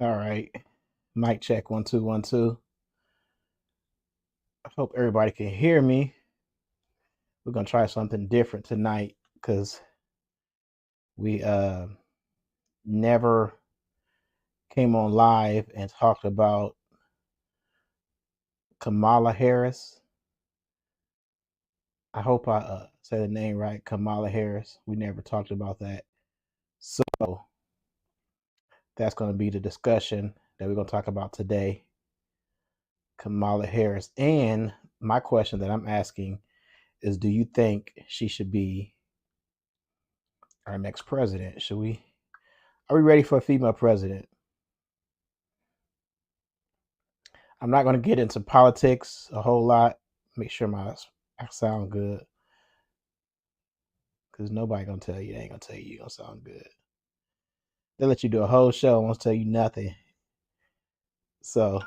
All right. Mic check 1 2 1 2. I hope everybody can hear me. We're gonna try something different tonight because we never came on live and talked about Kamala Harris. I hope I say the name right, Kamala Harris. We never talked about that. So that's gonna be the discussion that we're gonna talk about today. Kamala Harris. And my question that I'm asking is, do you think she should be our next president? Are we ready for a female president? I'm not going to get into politics a whole lot. Make sure I sound good, because nobody gonna tell you they ain't gonna tell you gonna sound good. They let you do a whole show and won't tell you nothing. So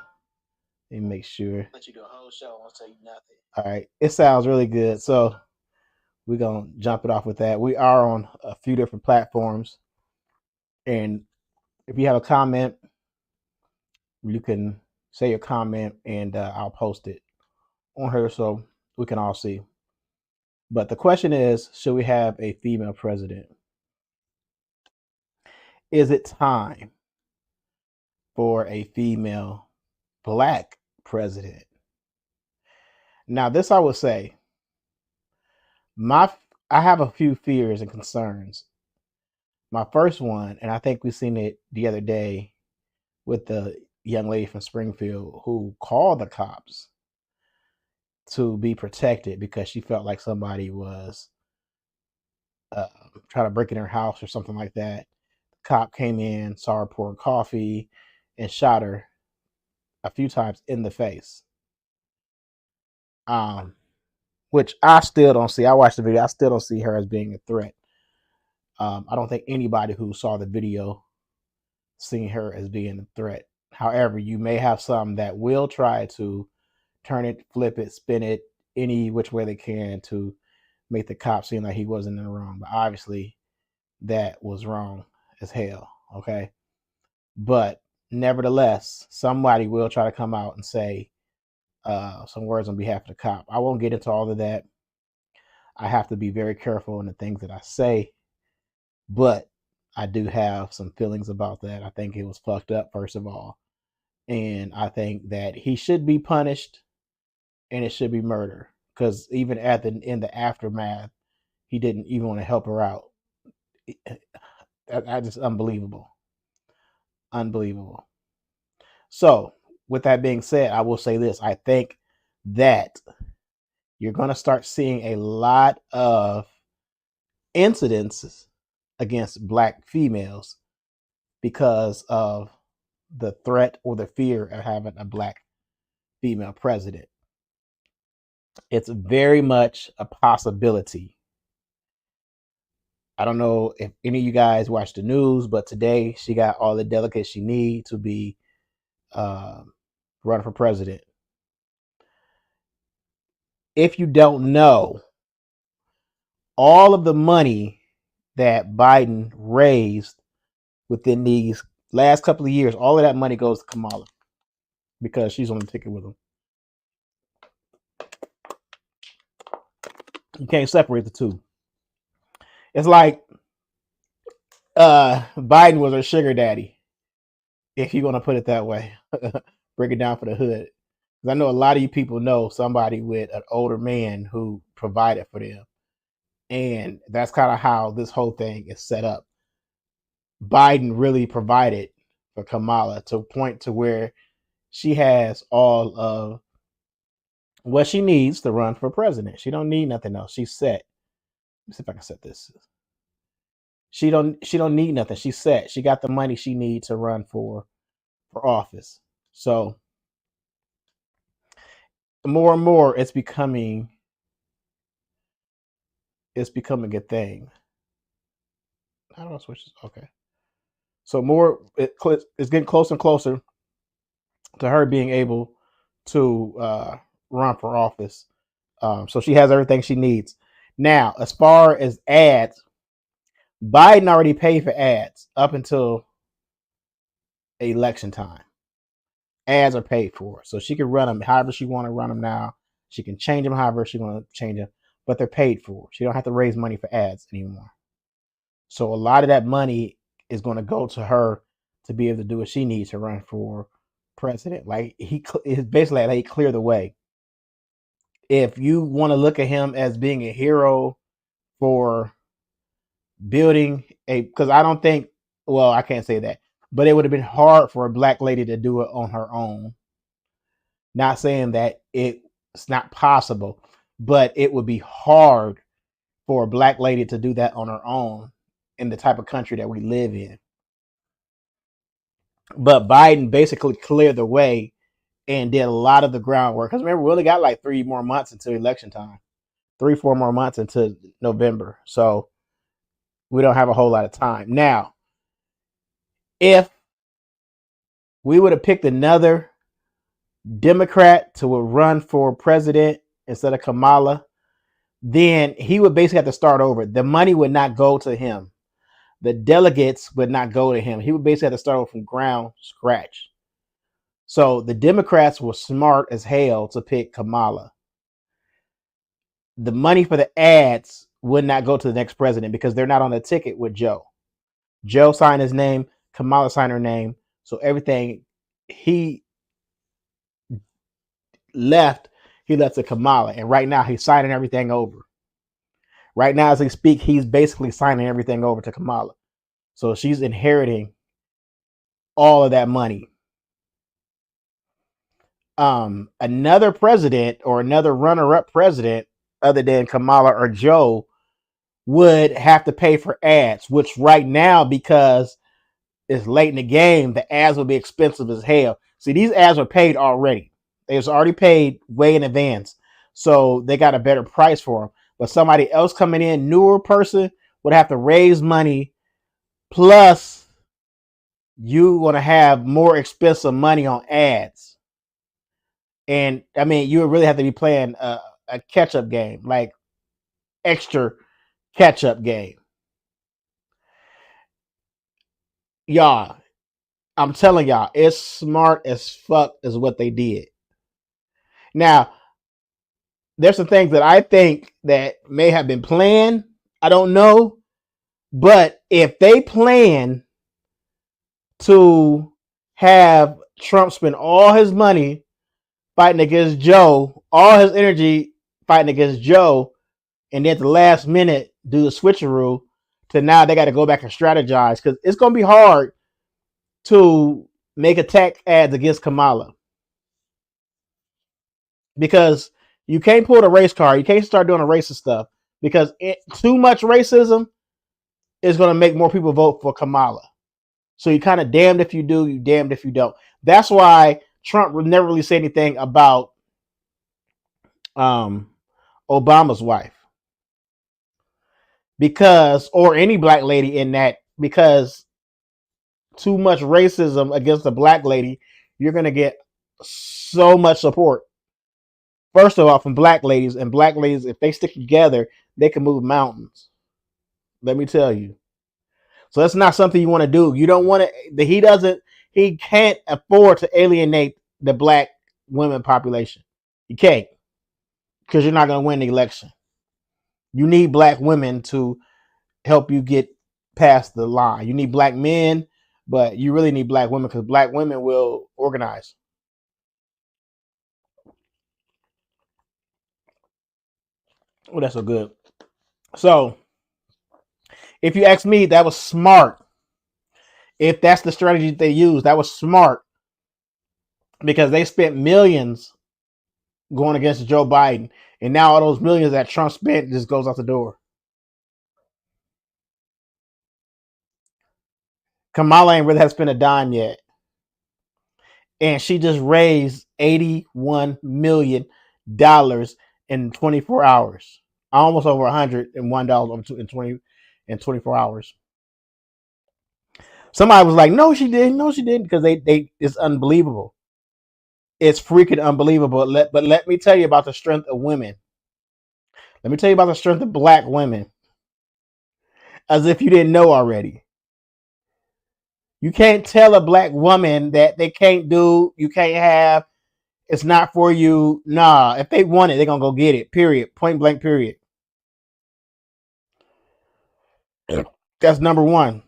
let me make sure. Let you do a whole show and won't tell you nothing. All right, it sounds really good. So we're gonna jump it off with that. We are on a few different platforms, and if you have a comment, you can say your comment, and I'll post it on her so we can all see. But the question is, should we have a female president? Is it time for a female black president? Now, this I would say, I have a few fears and concerns. My first one, and I think we've seen it the other day with the young lady from Springfield who called the cops to be protected because she felt like somebody was trying to break in her house or something like that. The cop came in, saw her pouring coffee, and shot her a few times in the face. Which I still don't see. I watched the video. I still don't see her as being a threat. I don't think anybody who saw the video seen her as being a threat. However, you may have some that will try to turn it, flip it, spin it any which way they can to make the cop seem like he wasn't in the wrong. But obviously, that was wrong as hell. Okay. But nevertheless, somebody will try to come out and say some words on behalf of the cop. I won't get into all of that. I have to be very careful in the things that I say, but I do have some feelings about that. I think it was fucked up, first of all. And I think that he should be punished, and it should be murder. Because even in the aftermath, he didn't even want to help her out. That just unbelievable. Unbelievable. So, with that being said, I will say this. I think that you're going to start seeing a lot of incidences against black females because of the threat or the fear of having a black female president. It's very much a possibility. I don't know if any of you guys watch the news, but today she got all the delegates she needs to be running for president. If you don't know, all of the money that Biden raised within these last couple of years, all of that money goes to Kamala because she's on the ticket with him. You can't separate the two. It's like Biden was her sugar daddy, if you're going to put it that way. Break it down for the hood. Because I know a lot of you people know somebody with an older man who provided for them. And that's kind of how this whole thing is set up. Biden really provided for Kamala to a point to where she has all of what she needs to run for president. She don't need nothing else. She's set. Let me see if I can set this. She don't need nothing. She's set. She got the money she needs to run for office. So more and more it's becoming a thing. How do I switch this? Okay. So it's getting closer and closer to her being able to run for office. So she has everything she needs. Now, as far as ads, Biden already paid for ads up until election time. Ads are paid for, so she can run them however she want to run them now. She can change them however she want to change them, but they're paid for. She don't have to raise money for ads anymore. So a lot of that money is going to go to her to be able to do what she needs to run for president. Like is basically like he cleared the way. If you want to look at him as being a hero for building because I don't think, well, I can't say that, but it would have been hard for a black lady to do it on her own. Not saying that it's not possible, but it would be hard for a black lady to do that on her own in the type of country that we live in. But Biden basically cleared the way and did a lot of the groundwork. Because remember, we only got like 3 more months until election time, 3-4 more months until November. So we don't have a whole lot of time. Now, if we would have picked another Democrat to run for president instead of Kamala, then he would basically have to start over. The money would not go to him. The delegates would not go to him. He would basically have to start over from ground scratch. So the Democrats were smart as hell to pick Kamala. The money for the ads would not go to the next president because they're not on the ticket with Joe. Joe signed his name, Kamala signed her name. So everything he left to Kamala. And right now he's signing everything over. Right now, as we speak, he's basically signing everything over to Kamala. So she's inheriting all of that money. Another president or another runner-up president other than Kamala or Joe would have to pay for ads, which right now, because it's late in the game, the ads will be expensive as hell. See, these ads are paid already. They was already paid way in advance. So they got a better price for them. But somebody else coming in, newer person, would have to raise money. Plus, you want to have more expensive money on ads. And I mean, you would really have to be playing a catch-up game, like extra catch-up game. Y'all, I'm telling y'all, it's smart as fuck is what they did. Now, there's some things that I think that may have been planned. I don't know. But if they plan to have Trump spend all his money fighting against Joe, all his energy fighting against Joe, and then at the last minute do the switcheroo to now they got to go back and strategize, because it's going to be hard to make attack ads against Kamala, because you can't pull the race card. You can't start doing the racist stuff, because too much racism is going to make more people vote for Kamala. So you kind of damned if you do, you damned if you don't. That's why Trump would never really say anything about Obama's wife, because, or any black lady in that, because too much racism against a black lady, you're going to get so much support. First of all, from black ladies, and black ladies, if they stick together, they can move mountains. Let me tell you. So that's not something you want to do. You don't want to, he can't afford to alienate the black women population. You can't, because you're not going to win the election. You need black women to help you get past the line. You need black men, but you really need black women, because black women will organize. Oh, that's so good. So, if you ask me, that was smart. If that's the strategy they used, that was smart, because they spent millions going against Joe Biden, and now all those millions that Trump spent just goes out the door. Kamala ain't really have spent a dime yet, and she just raised $81 million in 24 hours, almost over $101 in 24 hours. Somebody was like, "No, she didn't. No, she didn't," because it's unbelievable. It's freaking unbelievable. But let me tell you about the strength of women. Let me tell you about the strength of black women, as if you didn't know already. You can't tell a black woman that they can't do, you can't have, it's not for you. Nah, if they want it, they're gonna go get it. Period. Point blank. Period. That's number one.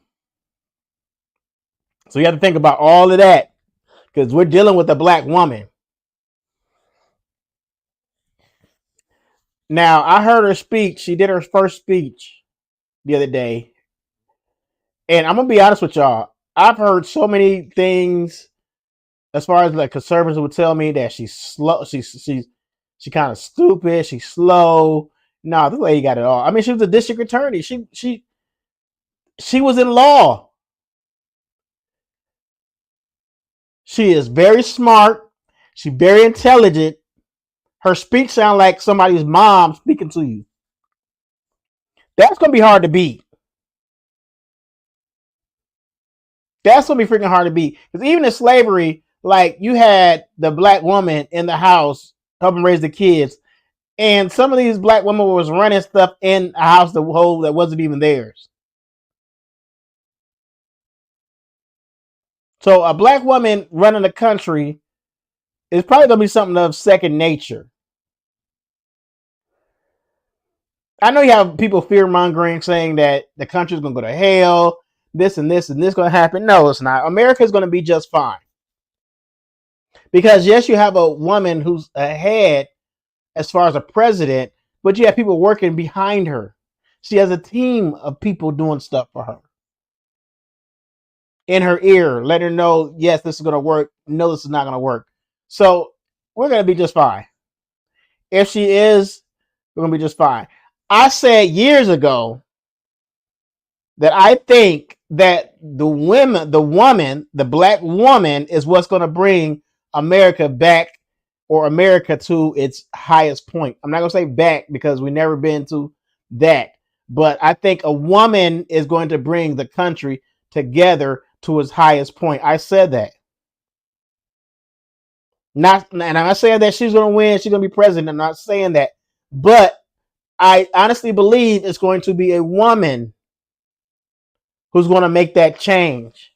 So you have to think about all of that because we're dealing with a black woman. Now, I heard her speech. She did her first speech the other day. And I'm going to be honest with y'all. I've heard so many things as far as like conservatives would tell me that she's slow. She kind of stupid. She's slow. No, this lady got it all. I mean, she was a district attorney. She was in law. She is very smart. She's very intelligent. Her speech sounds like somebody's mom speaking to you. That's going to be hard to beat. That's going to be freaking hard to beat. Because even in slavery, like you had the black woman in the house helping raise the kids. And some of these black women was running stuff in a house that wasn't even theirs. So a black woman running the country is probably going to be something of second nature. I know you have people fear mongering saying that the country's going to go to hell, this and this going to happen. No, it's not. America's going to be just fine. Because yes, you have a woman who's ahead as far as a president, but you have people working behind her. She has a team of people doing stuff for her. In her ear, letting her know, yes, this is going to work. No, this is not going to work. So we're going to be just fine. If she is, we're going to be just fine. I said years ago that I think that the black woman is what's going to bring America back or America to its highest point. I'm not going to say back because we've never been to that, but I think a woman is going to bring the country together to its highest point. I said that. And I'm not saying that she's going to win, she's going to be president. I'm not saying that, but I honestly believe it's going to be a woman who's going to make that change.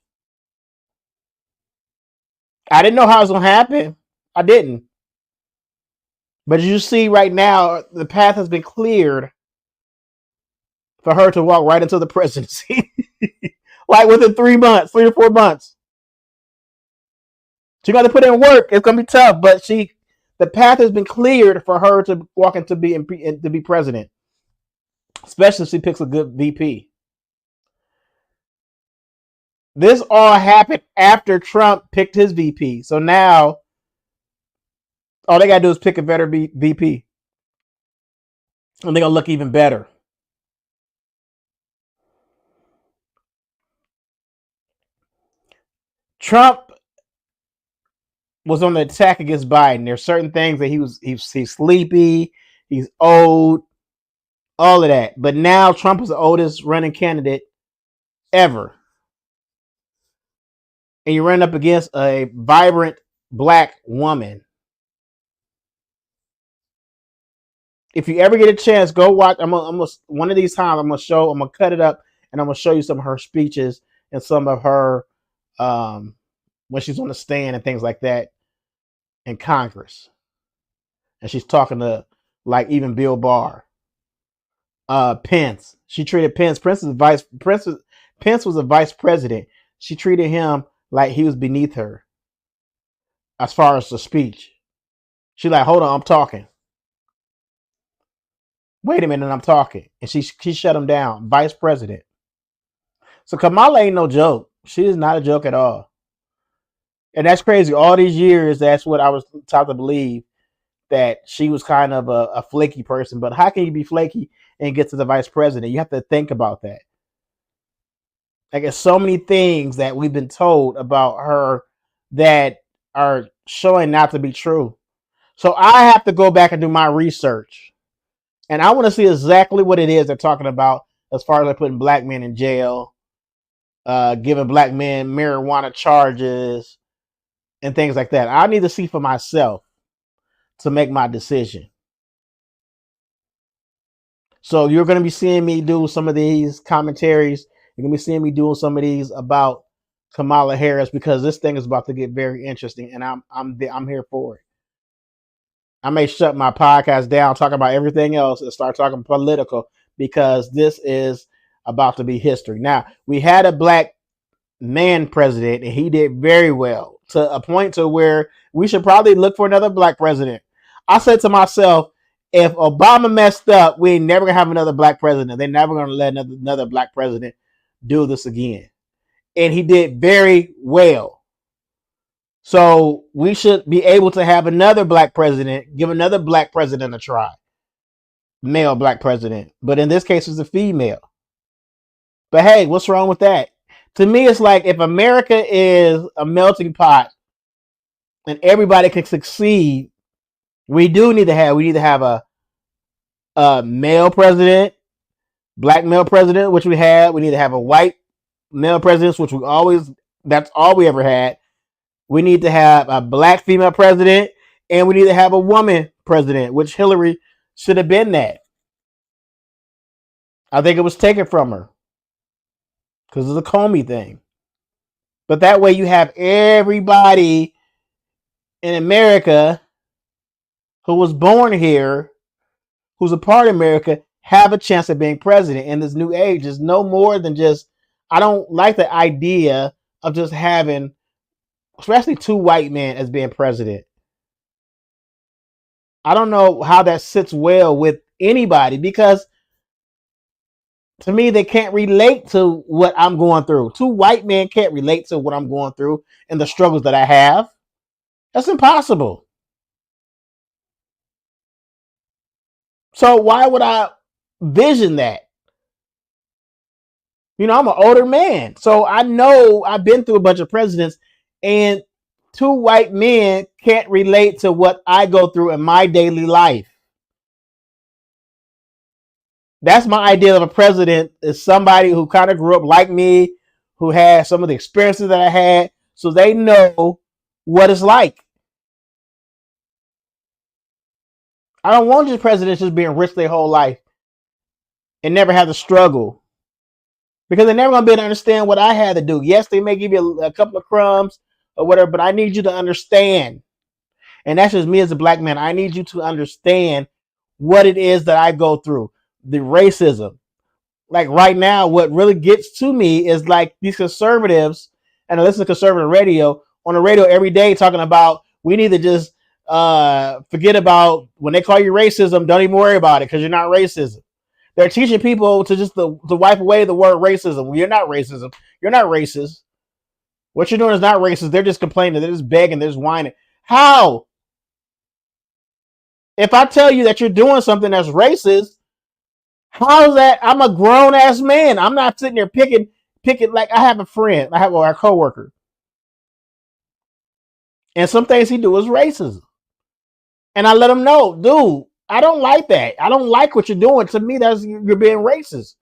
I didn't know how it was going to happen. I didn't. But you see right now, the path has been cleared for her to walk right into the presidency. Like within 3 months, 3 or 4 months. She got to put in work. It's going to be tough, but the path has been cleared for her to walk into to be president. Especially if she picks a good VP. This all happened after Trump picked his VP. So now all they got to do is pick a better VP. And they're going to look even better. Trump was on the attack against Biden. There's certain things that he's sleepy, he's old, all of that. But now Trump is the oldest running candidate ever. And you run up against a vibrant black woman. If you ever get a chance, go watch. I'm gonna one of these times I'm gonna cut it up and I'm gonna show you some of her speeches and some of her when she's on the stand and things like that in Congress. And she's talking to like even Bill Barr. Pence. She treated Pence. Pence was a vice president. She treated him like he was beneath her. As far as the speech. She like, hold on, I'm talking. Wait a minute, I'm talking. And she shut him down. Vice president. So Kamala ain't no joke. She is not a joke at all. And that's crazy. All these years, that's what I was taught to believe, that she was kind of a flaky person. But how can you be flaky and get to the vice president? You have to think about that. Like, there's so many things that we've been told about her that are showing not to be true. So I have to go back and do my research. And I want to see exactly what it is they're talking about as far as like putting black men in jail, giving black men marijuana charges, and things like that. I need to see for myself to make my decision. So you're going to be seeing me do some of these commentaries. You're going to be seeing me doing some of these about Kamala Harris, because this thing is about to get very interesting, and I'm here for it. I may shut my podcast down, talk about everything else, and start talking political because this is about to be history. Now, we had a black man president, and he did very well to a point to where we should probably look for another black president. I said to myself, if Obama messed up, we ain't never gonna have another black president. They're never gonna let another black president do this again. And he did very well. So we should be able to have another black president, give another black president a try. Male black president. But in this case, it's a female. But hey, what's wrong with that? To me, it's like if America is a melting pot and everybody can succeed, we need to have a male president, black male president, which we had. We need to have a white male president, which that's all we ever had. We need to have a black female president, and we need to have a woman president, which Hillary should have been that. I think it was taken from her because of the Comey thing. But that way you have everybody in America who was born here, who's a part of America, have a chance of being president in this new age. It's no more than just, I don't like the idea of just having, especially two white men as being president. I don't know how that sits well with anybody because to me, they can't relate to what I'm going through. Two white men can't relate to what I'm going through and the struggles that I have. That's impossible. So why would I vision that? You know, I'm an older man. So I know I've been through a bunch of presidents, and two white men can't relate to what I go through in my daily life. That's my idea of a president, is somebody who kind of grew up like me, who had some of the experiences that I had, so they know what it's like. I don't want just presidents just being rich their whole life and never have to struggle, because they're never going to be able to understand what I had to do. Yes, they may give you a couple of crumbs or whatever, but I need you to understand. And that's just me as a black man. I need you to understand what it is that I go through. The racism. Like right now, what really gets to me is like these conservatives, and I listen to conservative radio on the radio every day talking about we need to just forget about when they call you racism, don't even worry about it because you're not racism. They're teaching people to just to wipe away the word racism. Well, you're not racism. You're not racist. What you're doing is not racist. They're just complaining. They're just begging. They're just whining. How? If I tell you that you're doing something that's racist, how's that? I'm a grown ass man. I'm not sitting there picking. Like I have a friend. I have a coworker, and some things he do is racism. And I let him know, dude, I don't like that. I don't like what you're doing. To me, that's you're being racist.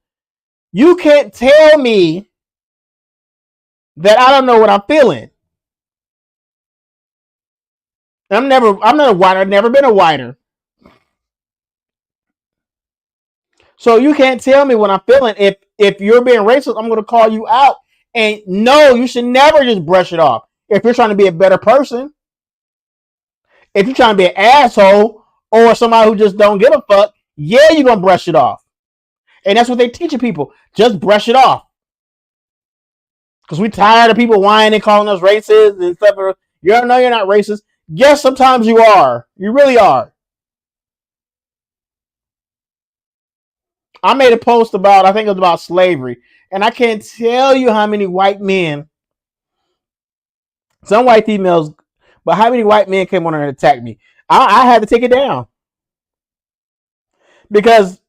You can't tell me that I don't know what I'm feeling. I'm not a whiner. I've never been a whiner. So you can't tell me what I'm feeling. If you're being racist, I'm going to call you out. And no, you should never just brush it off. If you're trying to be a better person, if you're trying to be an asshole or somebody who just don't give a fuck, yeah, you're going to brush it off. And that's what they're teaching people. Just brush it off. Because we tired of people whining, calling us racist and stuff. You don't know you're not racist. Yes, sometimes you are. You really are. I made a post about, I think it was about slavery. And I can't tell you how many white men, some white females, but how many white men came on and attacked me. I had to take it down. Because,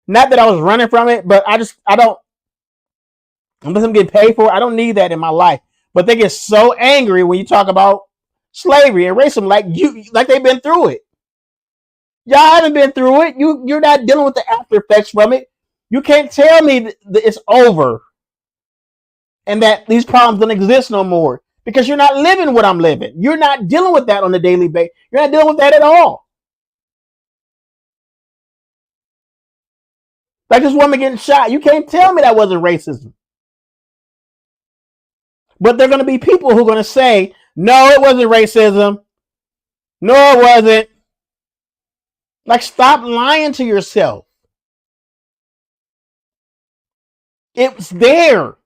not that I was running from it, but unless I'm getting paid for it, I don't need that in my life. But they get so angry when you talk about slavery and racism, like they've been through it. Y'all haven't been through it. You're not dealing with the after effects from it. You can't tell me that it's over and that these problems don't exist no more because you're not living what I'm living. You're not dealing with that on a daily basis. You're not dealing with that at all. Like this woman getting shot. You can't tell me that wasn't racism. But there are going to be people who are going to say, no, it wasn't racism. No, it wasn't. Like, stop lying to yourself. It's there.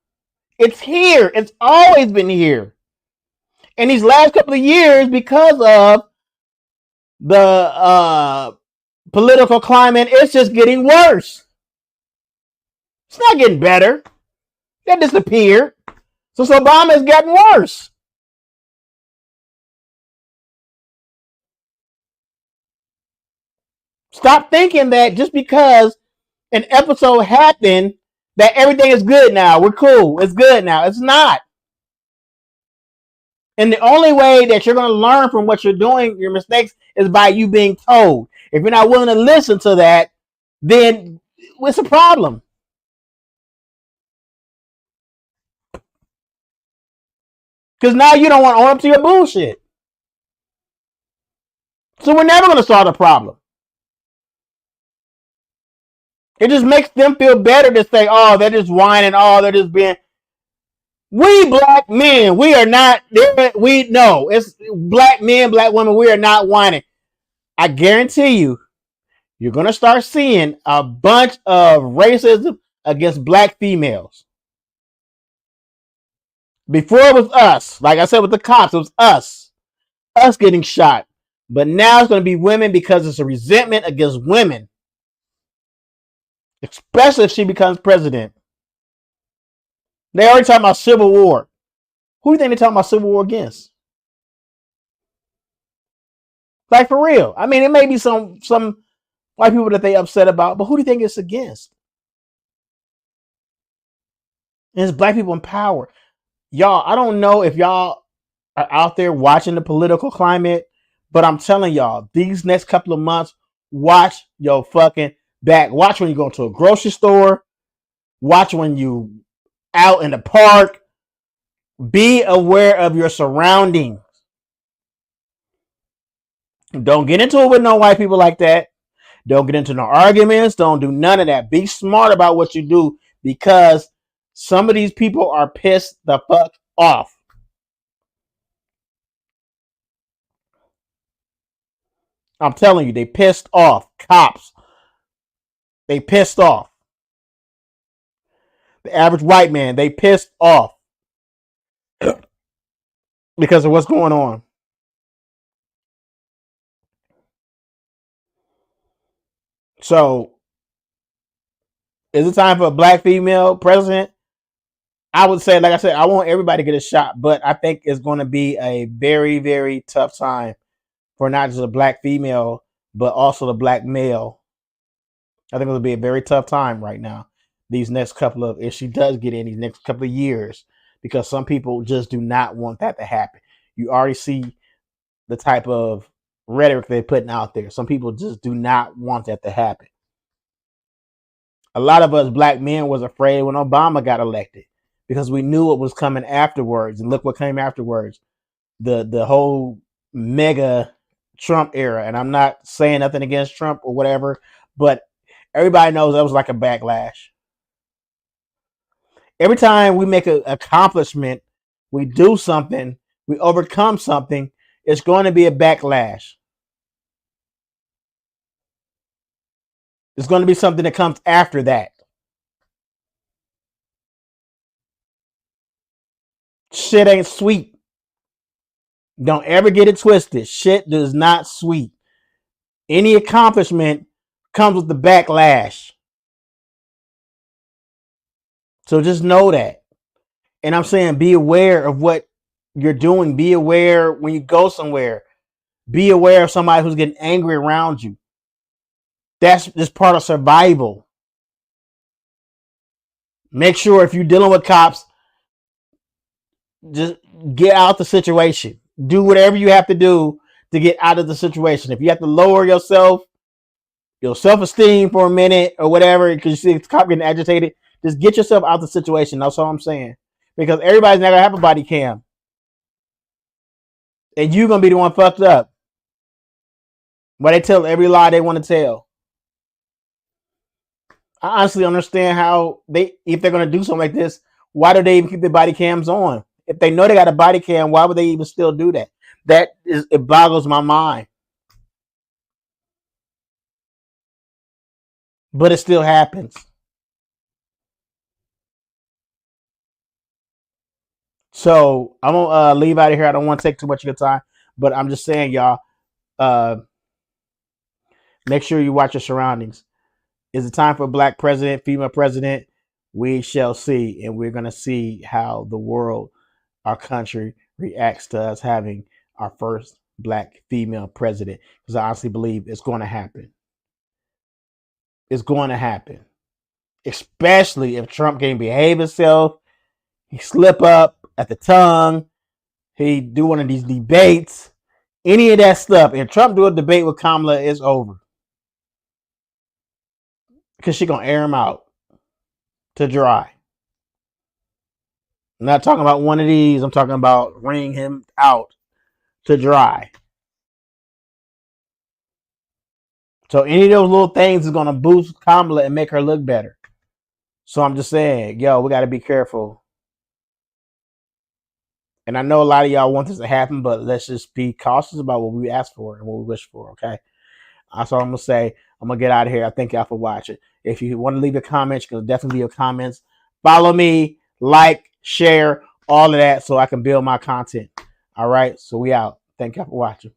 It's here. It's always been here. And these last couple of years, because of the political climate, it's just getting worse. It's not getting better. That disappeared. So Obama has gotten worse. Stop thinking that just because an episode happened, that everything is good now. We're cool. It's good now. It's not. And the only way that you're going to learn from what you're doing, your mistakes, is by you being told. If you're not willing to listen to that, then it's a problem. Because now you don't want to own up to your bullshit. So we're never going to solve the problem. It just makes them feel better to say, oh, they're just whining, oh, they're just being... We black men, we are not... We know. It's black men, black women, we are not whining. I guarantee you, you're going to start seeing a bunch of racism against black females. Before it was us. Like I said with the cops, it was us. Us getting shot. But now it's going to be women because it's a resentment against women. Especially if she becomes president. They already talking about civil war. Who do you think they're talking about civil war against? Like, for real. I mean, it may be some white people that they upset about, but who do you think it's against? And it's black people in power. Y'all, I don't know if y'all are out there watching the political climate, but I'm telling y'all, these next couple of months, watch your fucking back. Watch when you go to a grocery store. Watch when you out in the park. Be aware of your surroundings. Don't get into it with no white people like that. Don't get into no arguments. Don't do none of that. Be smart about what you do, because some of these people are pissed the fuck off. I'm telling you, they pissed off. Cops. They pissed off. The average white man, they pissed off because of what's going on. So, is it time for a black female president? I would say, like I said, I want everybody to get a shot, but I think it's going to be a very, very tough time for not just a black female, but also the black male. I think it'll be a very tough time right now. These next couple of, if she does get in these next couple of years, because some people just do not want that to happen. You already see the type of rhetoric they're putting out there. Some people just do not want that to happen. A lot of us black men was afraid when Obama got elected because we knew what was coming afterwards. And look what came afterwards. The whole mega Trump era. And I'm not saying nothing against Trump or whatever, but everybody knows that was like a backlash. Every time we make an accomplishment, we do something, we overcome something, it's going to be a backlash. It's going to be something that comes after that. Shit ain't sweet. Don't ever get it twisted. Shit is not sweet. Any accomplishment comes with the backlash. So just know that. And I'm saying, be aware of what you're doing. Be aware when you go somewhere. Be aware of somebody who's getting angry around you. That's just part of survival. Make sure if you're dealing with cops, just get out the situation. Do whatever you have to do to get out of the situation. If you have to lower your self-esteem for a minute or whatever, because you see the cop getting agitated, just get yourself out of the situation. That's all I'm saying. Because everybody's not gonna have a body cam. And you're gonna be the one fucked up. Why they tell every lie they want to tell. I honestly understand how if they're gonna do something like this, why do they even keep their body cams on? If they know they got a body cam, why would they even still do that? It boggles my mind. But it still happens. So I'm gonna leave out of here. I don't want to take too much of your time, but I'm just saying, y'all, uh, make sure you watch your surroundings. Is it time for a black president, female president? We shall see, and we're gonna see how the world, our country, reacts to us having our first black female president. Because I honestly believe it's going to happen. It's going to happen, especially if Trump can behave himself. He slip up at the tongue. He do one of these debates. Any of that stuff. If Trump do a debate with Kamala, it's over. Because she going to air him out to dry. I'm not talking about one of these. I'm talking about wring him out to dry. So any of those little things is going to boost Kamala and make her look better. So I'm just saying, yo, we got to be careful. And I know a lot of y'all want this to happen, but let's just be cautious about what we ask for and what we wish for, okay? That's all I'm going to say. I'm going to get out of here. I thank y'all for watching. If you want to leave a comment, you can definitely leave your comments. Follow me, like, share, all of that so I can build my content. All right? So we out. Thank y'all for watching.